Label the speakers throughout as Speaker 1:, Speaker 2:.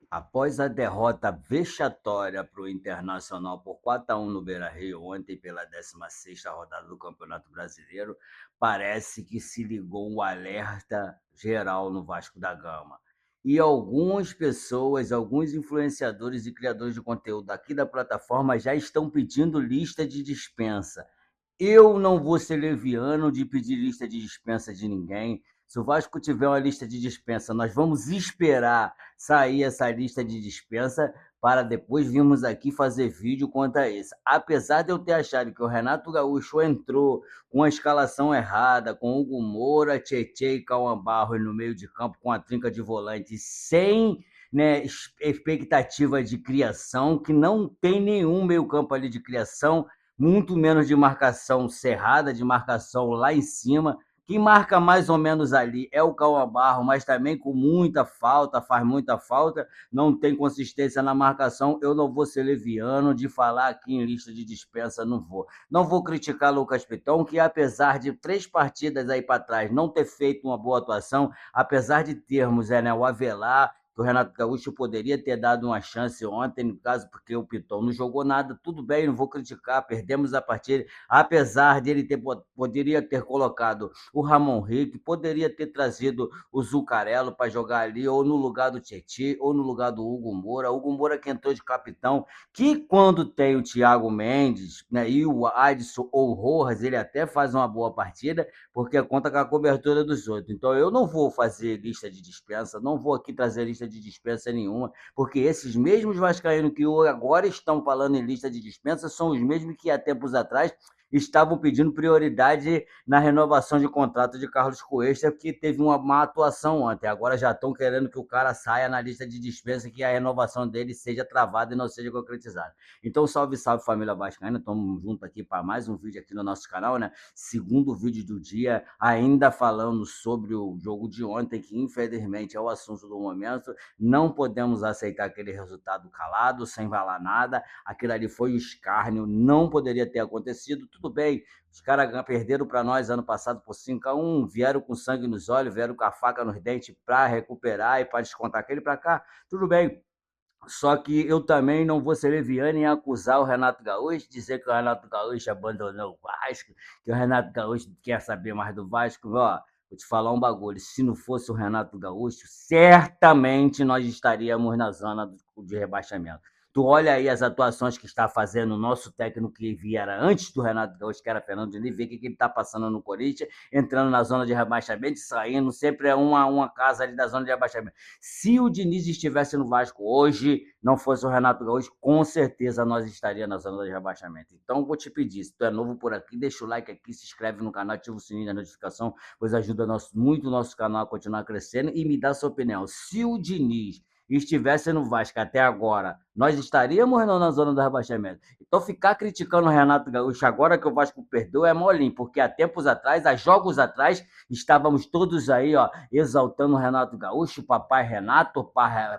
Speaker 1: Após a derrota vexatória para o Internacional por 4-1 no Beira-Rio ontem pela 16ª rodada do Campeonato Brasileiro, parece que se ligou um alerta geral no Vasco da Gama. E algumas pessoas, alguns influenciadores e criadores de conteúdo aqui da plataforma já estão pedindo lista de dispensa. Eu não vou ser leviano de pedir lista de dispensa de ninguém. Se o Vasco tiver uma lista de dispensa, nós vamos esperar sair essa lista de dispensa para depois virmos aqui fazer vídeo quanto a isso. Apesar de eu ter achado que o Renato Gaúcho entrou com a escalação errada, com Hugo Moura, Tietê e Cauã Barros no meio de campo, com a trinca de volante, sem, né, expectativa de criação, que não tem nenhum meio campo ali de criação, muito menos de marcação cerrada, de marcação lá em cima. Quem marca mais ou menos ali é o Cauã Barro, mas também com muita falta, faz muita falta, não tem consistência na marcação. Eu não vou ser leviano de falar aqui em lista de dispensa, não vou. Não vou criticar Lucas Piton, que apesar de 3 partidas aí para trás não ter feito uma boa atuação, apesar de termos o Avelar, que o Renato Gaúcho poderia ter dado uma chance ontem, no caso, porque o Piton não jogou nada, tudo bem, não vou criticar, perdemos a partida, apesar de ele poderia ter colocado o Ramon Rick, poderia ter trazido o Zucarello para jogar ali, ou no lugar do Tietê, ou no lugar do Hugo Moura que entrou de capitão, que quando tem o Thiago Mendes, né, e o Adson ou o Rojas, ele até faz uma boa partida, porque conta com a cobertura dos outros. Então eu não vou fazer lista de dispensa, não vou aqui trazer lista de dispensa nenhuma, porque esses mesmos vascaínos que agora estão falando em lista de dispensa são os mesmos que há tempos atrás estavam pedindo prioridade na renovação de contrato de Carlos Cuesta, que teve uma má atuação ontem. Agora já estão querendo que o cara saia na lista de dispensa, que a renovação dele seja travada e não seja concretizada. Então, salve, salve, família vascaína. Estamos juntos aqui para mais um vídeo aqui no nosso canal, né? Segundo vídeo do dia, ainda falando sobre o jogo de ontem, que infelizmente é o assunto do momento. Não podemos aceitar aquele resultado calado, sem falar nada. Aquilo ali foi um escárnio, não poderia ter acontecido. Tudo bem, os caras perderam para nós ano passado por 5-1, vieram com sangue nos olhos, vieram com a faca nos dentes para recuperar e para descontar aquele para cá. Tudo bem. Só que eu também não vou ser leviano em acusar o Renato Gaúcho, dizer que o Renato Gaúcho abandonou o Vasco, que o Renato Gaúcho quer saber mais do Vasco. Ó, vou te falar um bagulho, se não fosse o Renato Gaúcho, certamente nós estaríamos na zona de rebaixamento. Tu olha aí as atuações que está fazendo o nosso técnico que viera antes do Renato Gaúcho, que era Fernando Diniz, vê o que ele está passando no Corinthians, entrando na zona de rebaixamento e saindo, sempre é uma casa ali da zona de rebaixamento. Se o Diniz estivesse no Vasco hoje, não fosse o Renato Gaúcho, com certeza nós estaríamos na zona de rebaixamento. Então, vou te pedir, se tu é novo por aqui, deixa o like aqui, se inscreve no canal, ativa o sininho da notificação, pois ajuda muito o nosso canal a continuar crescendo e me dá sua opinião. Se o Diniz estivesse no Vasco até agora, nós estaríamos ou não na zona do rebaixamento? Então, ficar criticando o Renato Gaúcho agora que o Vasco perdeu é molinho, porque há tempos atrás, há jogos atrás, estávamos todos aí, ó, exaltando o Renato Gaúcho, papai Renato,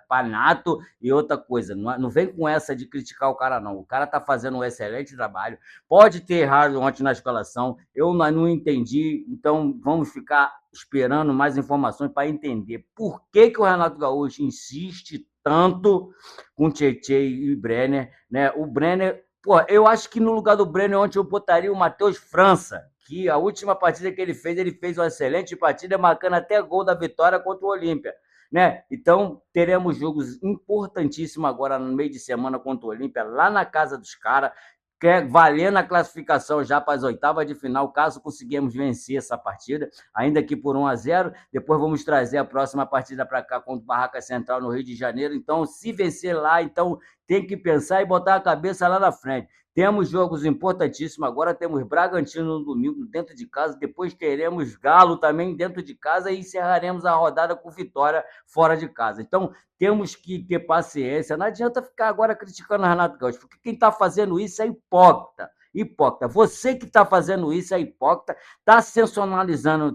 Speaker 1: Panato e outra coisa. Não vem com essa de criticar o cara, não. O cara tá fazendo um excelente trabalho. Pode ter errado ontem na escalação, eu não entendi, então vamos ficar esperando mais informações para entender por que o Renato Gaúcho insiste tanto com Tietê e Brenner, né? O Brenner, pô, eu acho que no lugar do Brenner ontem eu botaria o Matheus França, que a última partida que ele fez uma excelente partida, marcando até gol da vitória contra o Olímpia. Né? Então, teremos jogos importantíssimos agora no meio de semana contra o Olímpia, lá na casa dos caras, valendo a classificação já para as oitavas de final, caso conseguirmos vencer essa partida, ainda que por 1-0. Depois vamos trazer a próxima partida para cá contra o Barraca Central no Rio de Janeiro. Então, se vencer lá, então tem que pensar e botar a cabeça lá na frente. Temos jogos importantíssimos agora, temos Bragantino no domingo dentro de casa, depois teremos Galo também dentro de casa e encerraremos a rodada com Vitória fora de casa. Então, temos que ter paciência, não adianta ficar agora criticando o Renato Gaúcho, porque quem está fazendo isso é hipócrita. Hipócrita. Você que está fazendo isso é hipócrita, está sensacionalizando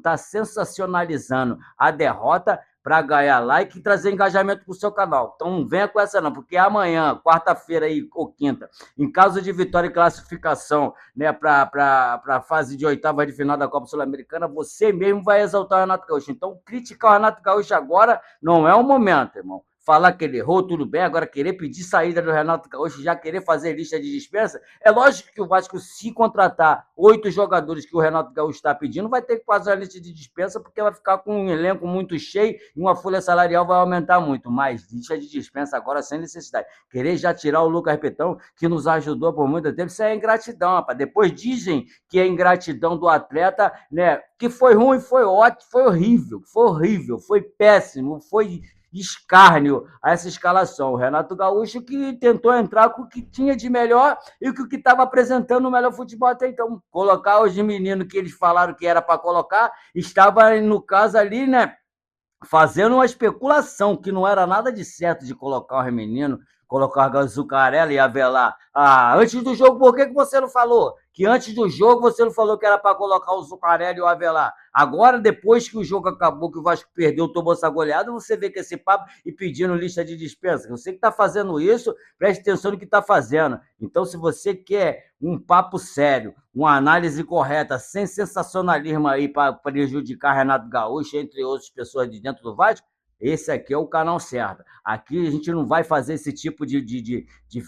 Speaker 1: a derrota para ganhar like e trazer engajamento para o seu canal. Então não venha com essa não, porque amanhã, quarta-feira aí, ou quinta, em caso de vitória e classificação, né, para a fase de oitava de final da Copa Sul-Americana, você mesmo vai exaltar o Renato Gaúcho. Então criticar o Renato Gaúcho agora não é o momento, irmão. falar que ele errou, tudo bem, agora querer pedir saída do Renato Gaúcho, já querer fazer lista de dispensa, é lógico que o Vasco, se contratar 8 jogadores que o Renato Gaúcho está pedindo, vai ter que fazer a lista de dispensa, porque vai ficar com um elenco muito cheio e uma folha salarial vai aumentar muito, mas lista de dispensa agora sem necessidade. Querer já tirar o Lucas Petão, que nos ajudou por muito tempo, isso é ingratidão, rapaz. Depois dizem que é ingratidão do atleta, né? Que foi ruim, foi ótimo, foi horrível, foi péssimo, foi escárnio a essa escalação. O Renato Gaúcho que tentou entrar com o que tinha de melhor e com o que estava apresentando o melhor futebol até então. Colocar os meninos que eles falaram que era para colocar, estava, no caso ali, né? Fazendo uma especulação que não era nada de certo de colocar os meninos, colocar o Zucarelli e Avelar. Ah, antes do jogo, por que você não falou? Que antes do jogo você não falou que era para colocar o Zucarelli e o Avelar. Agora, depois que o jogo acabou, que o Vasco perdeu, tomou essa goleada, você vê que esse papo e pedindo lista de dispensa. Você que está fazendo isso, preste atenção no que está fazendo. Então, se você quer um papo sério, uma análise correta, sem sensacionalismo aí para prejudicar Renato Gaúcho, entre outras pessoas de dentro do Vasco, esse aqui é o canal certo. Aqui a gente não vai fazer esse tipo de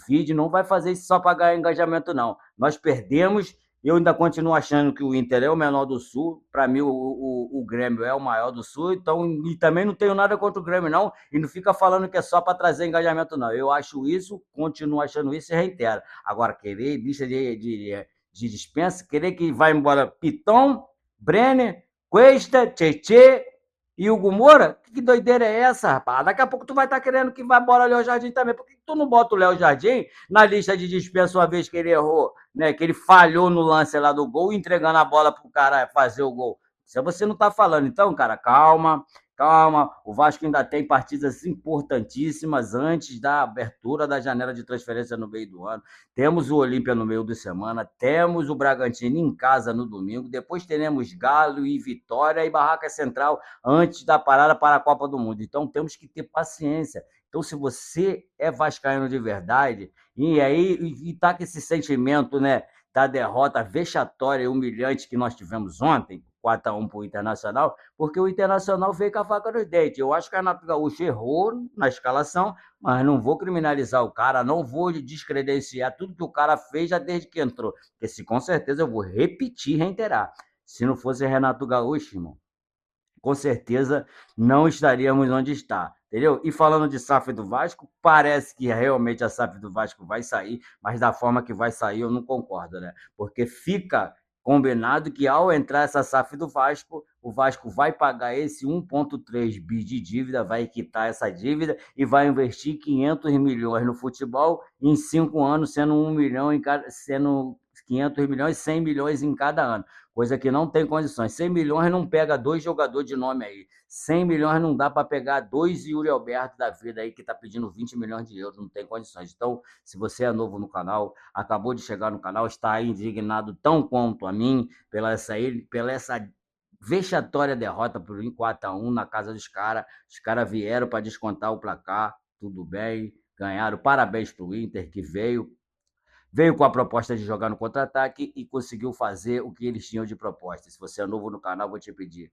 Speaker 1: feed, não vai fazer isso só para ganhar engajamento, não. Nós perdemos, eu ainda continuo achando que o Inter é o menor do Sul, para mim o Grêmio é o maior do Sul, então, e também não tenho nada contra o Grêmio, não, e não fica falando que é só para trazer engajamento, não. Eu acho isso, continuo achando isso e reitero. Agora, querer lista de dispensa, querer que vá embora Piton, Brenner, Cuesta, Tietê e Hugo Moura? Que doideira é essa, rapaz? Daqui a pouco tu vai estar querendo que vá embora o Léo Jardim também. Por que tu não bota o Léo Jardim na lista de dispensa uma vez que ele errou, né? Que ele falhou no lance lá do gol, entregando a bola pro cara fazer o gol. Se você não tá falando, então, cara, calma, calma. O Vasco ainda tem partidas importantíssimas antes da abertura da janela de transferência no meio do ano. Temos o Olímpia no meio de semana, temos o Bragantino em casa no domingo, depois teremos Galo e Vitória e Barraca Central antes da parada para a Copa do Mundo. Então temos que ter paciência. Então, se você é vascaíno de verdade, e aí está com esse sentimento, né, da derrota vexatória e humilhante que nós tivemos ontem, 4-1 para o Internacional, porque o Internacional veio com a faca nos dentes. Eu acho que o Renato Gaúcho errou na escalação, mas não vou criminalizar o cara, não vou descredenciar tudo que o cara fez já desde que entrou. Porque se com certeza eu vou repetir, reiterar. Se não fosse Renato Gaúcho, irmão, com certeza não estaríamos onde está, entendeu? E falando de SAF do Vasco, parece que realmente a SAF do Vasco vai sair, mas da forma que vai sair eu não concordo, né? Porque fica combinado que ao entrar essa SAF do Vasco, o Vasco vai pagar esse 1,3 bi de dívida, vai quitar essa dívida e vai investir 500 milhões no futebol em 5 anos, sendo 1 milhão em cada, sendo 500 milhões, 100 milhões em cada ano, coisa que não tem condições. 100 milhões não pega 2 jogadores de nome aí. 100 milhões não dá para pegar 2 Yuri Alberto da vida aí que está pedindo 20 milhões de euros, não tem condições. Então, se você é novo no canal, acabou de chegar no canal, está indignado tão quanto a mim pela essa vexatória derrota por 4-1 na casa dos caras. Os caras vieram para descontar o placar, tudo bem, ganharam. Parabéns para o Inter que veio com a proposta de jogar no contra-ataque e conseguiu fazer o que eles tinham de proposta. Se você é novo no canal, vou te pedir.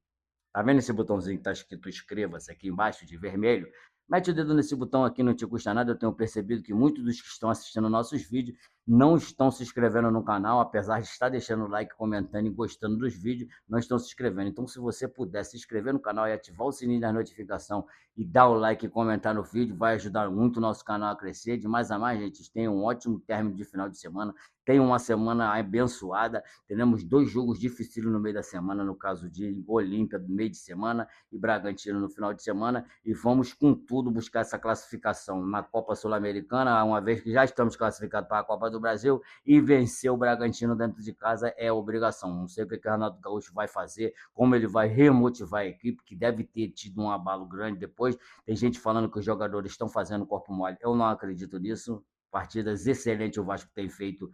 Speaker 1: Tá vendo esse botãozinho que tá escrito inscreva-se aqui embaixo de vermelho? Mete o dedo nesse botão aqui, não te custa nada. Eu tenho percebido que muitos dos que estão assistindo nossos vídeos não estão se inscrevendo no canal, apesar de estar deixando o like, comentando e gostando dos vídeos, não estão se inscrevendo. Então, se você puder se inscrever no canal e ativar o sininho da notificação e dar o like e comentar no vídeo, vai ajudar muito o nosso canal a crescer. De mais a mais, gente, tenham um ótimo término de final de semana. Tenham uma semana abençoada. Teremos 2 jogos difíceis no meio da semana, no caso de Olímpia no meio de semana e Bragantino no final de semana. E vamos com tudo buscar essa classificação na Copa Sul-Americana, uma vez que já estamos classificados para a Copa do Brasil, e vencer o Bragantino dentro de casa é obrigação. Não sei o que o Renato Gaúcho vai fazer, como ele vai remotivar a equipe, que deve ter tido um abalo grande depois. Tem gente falando que os jogadores estão fazendo corpo mole. Eu não acredito nisso. Partidas excelentes o Vasco tem feito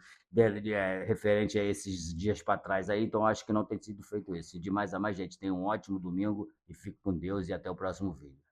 Speaker 1: referente a esses dias para trás aí, então acho que não tem sido feito isso. De mais a mais, gente, tenha um ótimo domingo e fique com Deus e até o próximo vídeo.